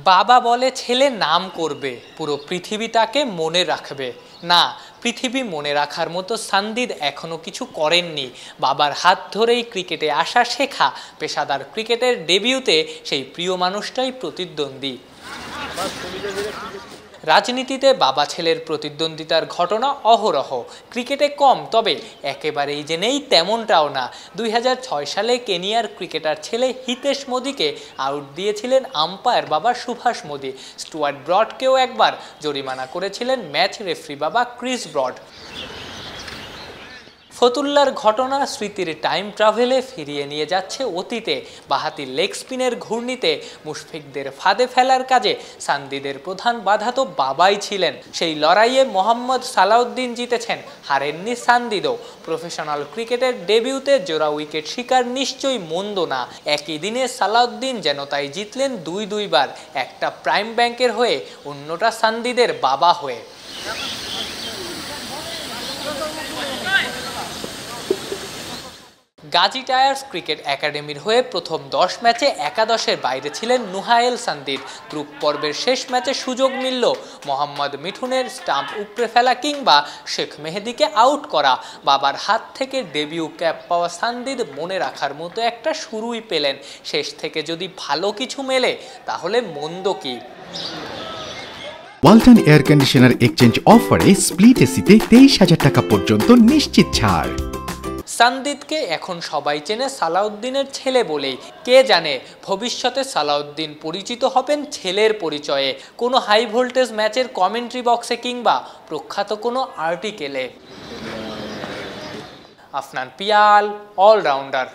বাবা বলে ছেলে নাম করবে, পুরো পৃথিবী তাকে মনে রাখবে। না, পৃথিবী মনে রাখার মতো সানদিদ এখনো কিছু করেননি। বাবার হাত ধরেই ক্রিকেটে আসা শেখা, পেশাদার ক্রিকেটের ডেবিউতে সেই প্রিয় মানুষটাই প্রতিদ্বন্দ্বী। রাজনীতিতে বাবা ছেলের প্রতিদ্বন্দ্বিতার ঘটনা অহরহ, ক্রিকেটে কম, তবে একেবারেই যে নেই তেমনটাও না। 2006 সালে কেনিয়ার ক্রিকেটার ছেলে হিতেশ মোদিকে আউট দিয়েছিলেন আম্পায়ার বাবা সুভাষ মোদি। স্টুয়ার্ট ব্রডকেও একবার জরিমানা করেছিলেন ম্যাচ রেফারি বাবা ক্রিস ব্রড। ফতুল্লার ঘটনা স্মৃতির টাইম ট্রাভেলে ফিরিয়ে নিয়ে যাচ্ছে অতীতে। বাহাতি লেগ স্পিনের ঘূর্ণিতে মুশফিকদের ফাঁদে ফেলার কাজে সানদিদের প্রধান বাধা তো বাবাই ছিলেন। সেই লড়াইয়ে মোহাম্মদ সালাউদ্দিন জিতেছেন, হারেননি সানদিদও। প্রফেশনাল ক্রিকেটের ডেবিউতে জোড়া উইকেট শিকার নিশ্চয়ই মন্দ না। একই দিনে সালাউদ্দিন যেন তাই জিতলেন দুইবার, একটা প্রাইম ব্যাংকের হয়ে, অন্যটা সানদিদের বাবা হয়ে। গাজী টায়ার্স ক্রিকেট একাডেমির হয়ে প্রথম 10 ম্যাচে একাদশের বাইরে ছিলেন নুহায়েল সানদিদ। গ্রুপ পর্বের শেষ ম্যাচে সুযোগ মিলল মোহাম্মদ মিঠুনের স্টাম্প উপড়ে ফেলা কিংবা শেখ মেহেদীকে আউট করা। বাবার হাত থেকে ডেবিউ ক্যাপ পাওয়া সানদিদ মনে রাখার মতো একটা শুরুই পেলেন। শেষ থেকে যদি ভালো কিছু মেলে তাহলে মন্দ কি। ওয়ালটন এয়ার কন্ডিশনার এক্সচেঞ্জ অফারে স্প্লিট এসিতে 23,000 টাকা পর্যন্ত নিশ্চিত ছাড়। সানদিদকে এখন সবাই চেনে সালাউদ্দিনের ছেলে বলেই। কে জানে ভবিষ্যতে সালাউদ্দিন পরিচিত হবেন ছেলের পরিচয়ে, কোনো হাই ভোল্টেজ ম্যাচের কমেন্ট্রি বক্সে কিংবা প্রখ্যাত কোনো আর্টিকেলে। আফনান পিয়াল, অলরাউন্ডার।